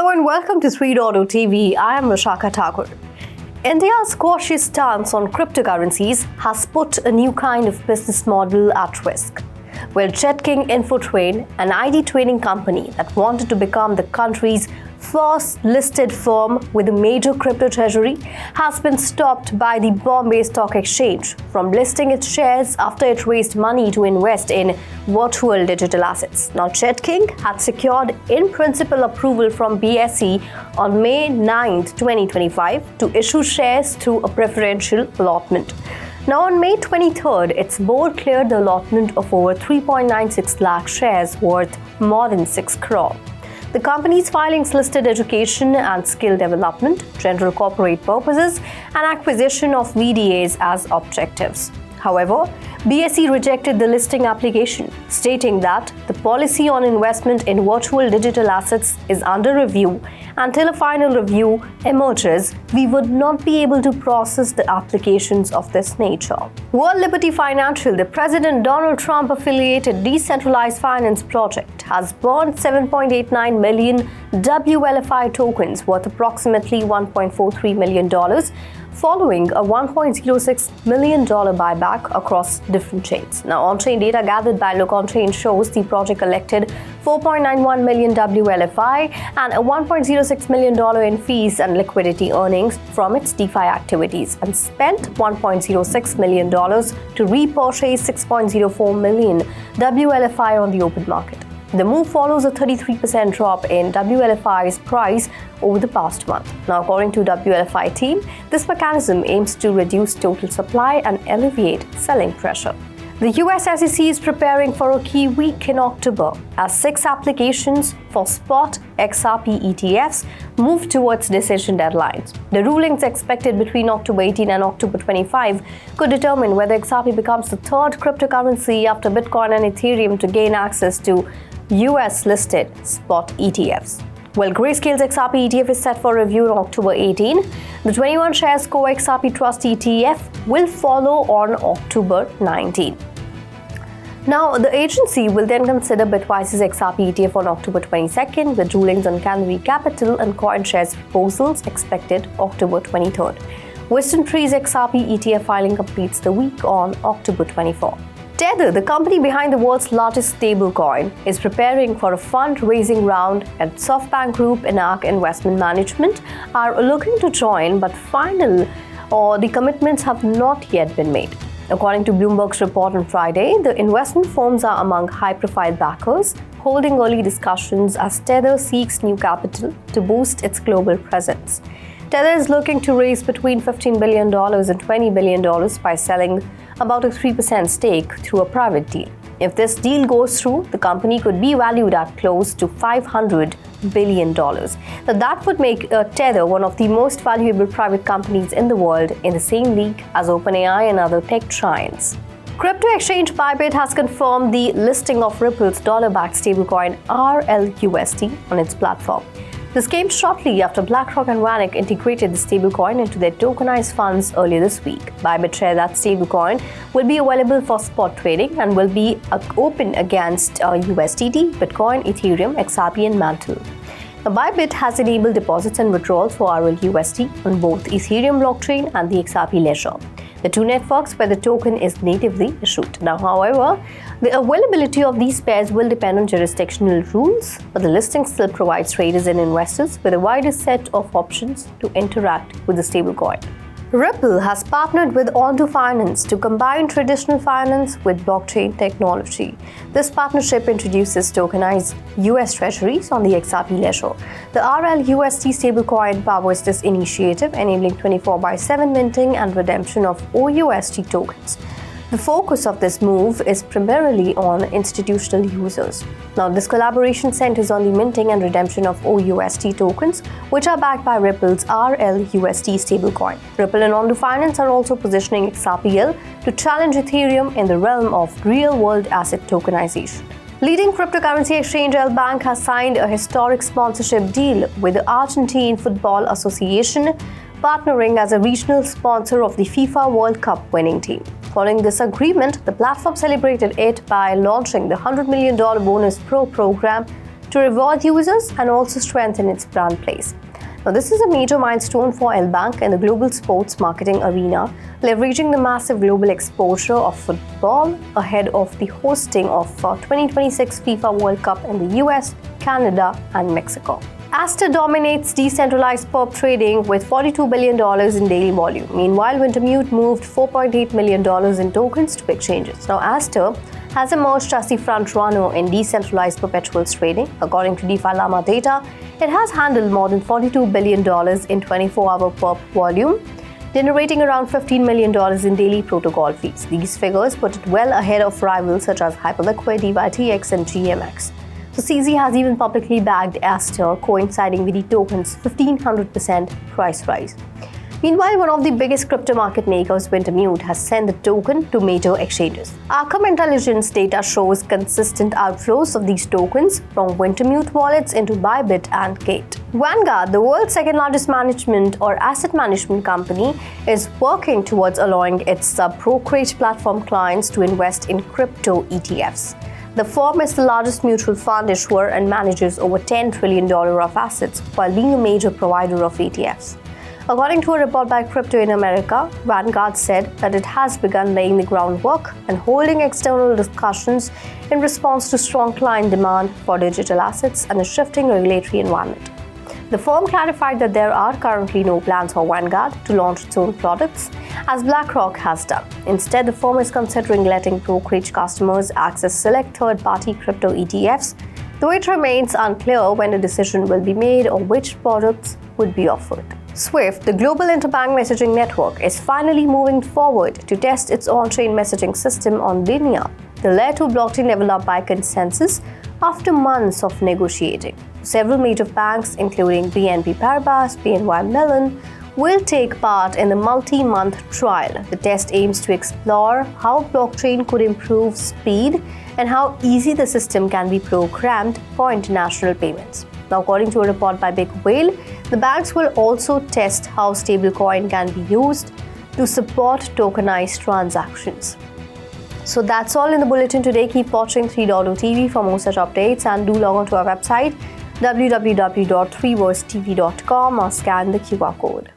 Hello and welcome to 3.0 TV. I am Rashaka Thakur. India's cautious stance on cryptocurrencies has put a new kind of business model at risk. Well, Jetking Infotrain, an ID trading company that wanted to become the country's first listed firm with a major crypto treasury, has been stopped by the Bombay Stock Exchange from listing its shares after it raised money to invest in virtual digital assets. Now, Jetking had secured in-principle approval from BSE on May 9, 2025 to issue shares through a preferential allotment. Now, on May 23rd, its board cleared the allotment of over 3.96 lakh shares worth more than 6 crore. The company's filings listed education and skill development, general corporate purposes, and acquisition of VDAs as objectives. However, BSE rejected the listing application, stating that the policy on investment in virtual digital assets is under review. Until a final review emerges, we would not be able to process the applications of this nature. World Liberty Financial, the President Donald Trump affiliated decentralized finance project, has burned 7.89 million WLFI tokens worth approximately $1.43 million, following a $1.06 million buyback across different chains. Now, on-chain data gathered by LookOnChain shows the project collected 4.91 million WLFI and a $1.06 million in fees and liquidity earnings from its DeFi activities, and spent $1.06 million to repurchase 6.04 million WLFI on the open market. The move follows a 33% drop in WLFI's price over the past month. Now, according to WLFI team, this mechanism aims to reduce total supply and alleviate selling pressure. The US SEC is preparing for a key week in October as 6 applications for spot XRP ETFs move towards decision deadlines. The rulings expected between October 18 and October 25 could determine whether XRP becomes the third cryptocurrency after Bitcoin and Ethereum to gain access to US-listed spot ETFs. Well, Grayscale's XRP ETF is set for review on October 18. The 21 shares Core XRP Trust ETF will follow on October 19. Now, the agency will then consider Bitwise's XRP ETF on October 22nd, with rulings on Canary Capital and CoinShares proposals expected October 23rd. WisdomTree's XRP ETF filing completes the week on October 24. Tether, the company behind the world's largest stablecoin, is preparing for a fundraising round, and SoftBank Group and ARK Investment Management are looking to join, but the commitments have not yet been made. According to Bloomberg's report on Friday, the investment firms are among high-profile backers, holding early discussions as Tether seeks new capital to boost its global presence. Tether is looking to raise between $15 billion and $20 billion by selling about a 3% stake through a private deal. If this deal goes through, the company could be valued at close to $500 billion. Now, that would make Tether one of the most valuable private companies in the world, in the same league as OpenAI and other tech giants. Crypto exchange Bybit has confirmed the listing of Ripple's dollar-backed stablecoin RLUSD on its platform. This came shortly after BlackRock and Vanguard integrated the stablecoin into their tokenized funds earlier this week. Bybit shared that stablecoin will be available for spot trading and will be open against USDT, Bitcoin, Ethereum, XRP, and Mantle. Now, Bybit has enabled deposits and withdrawals for RLUSD on both Ethereum blockchain and the XRP ledger, the two networks where the token is natively issued. Now, however, the availability of these pairs will depend on jurisdictional rules, but the listing still provides traders and investors with a wider set of options to interact with the stablecoin. Ripple has partnered with Ondo Finance to combine traditional finance with blockchain technology. This partnership introduces tokenized US Treasuries on the XRP ledger. The RLUSD stablecoin powers this initiative, enabling 24/7 minting and redemption of OUSD tokens. The focus of this move is primarily on institutional users. Now, this collaboration centers on the minting and redemption of OUSD tokens, which are backed by Ripple's RLUSD stablecoin. Ripple and Ondo Finance are also positioning XRPL to challenge Ethereum in the realm of real-world asset tokenization. Leading cryptocurrency exchange LBank has signed a historic sponsorship deal with the Argentine Football Association, partnering as a regional sponsor of the FIFA World Cup winning team. Following this agreement, the platform celebrated it by launching the $100 million bonus pro program to reward users and also strengthen its brand place. Now, this is a major milestone for LBank in the global sports marketing arena, leveraging the massive global exposure of football ahead of the hosting of 2026 FIFA World Cup in the US, Canada, and Mexico. ASTER dominates decentralized Perp trading with $42 billion in daily volume. Meanwhile, Wintermute moved $4.8 million in tokens to exchanges. Now, ASTER has emerged as the front-runner in decentralized perpetuals trading. According to DeFi Llama data, it has handled more than $42 billion in 24-hour Perp volume, generating around $15 million in daily protocol fees. These figures put it well ahead of rivals such as Hyperliquid, DYTX, and GMX. So CZ has even publicly bagged ASTER, coinciding with the token's 1,500% price rise. Meanwhile, one of the biggest crypto market makers, Wintermute, has sent the token to major exchanges. Arkham Intelligence data shows consistent outflows of these tokens from Wintermute wallets into Bybit and Gate. Vanguard, the world's second largest management or asset management company, is working towards allowing its brokerage platform clients to invest in crypto ETFs. The firm is the largest mutual fund issuer and manages over $10 trillion of assets while being a major provider of ETFs. According to a report by Crypto in America, Vanguard said that it has begun laying the groundwork and holding external discussions in response to strong client demand for digital assets and a shifting regulatory environment. The firm clarified that there are currently no plans for Vanguard to launch its own products, as BlackRock has done. Instead, the firm is considering letting brokerage customers access select third-party crypto ETFs, though it remains unclear when a decision will be made or which products would be offered. SWIFT, the global interbank messaging network, is finally moving forward to test its on-chain messaging system on Linea, the Layer 2 blockchain developed by consensus after months of negotiating. Several major banks, including BNP Paribas, BNY Mellon, will take part in the multi-month trial. The test aims to explore how blockchain could improve speed and how easy the system can be programmed for international payments. Now, according to a report by Big Whale, the banks will also test how stablecoin can be used to support tokenized transactions. So that's all in the bulletin today. Keep watching 3.0 TV for more such updates and do log on to our website www.3versetv.com or scan the QR code.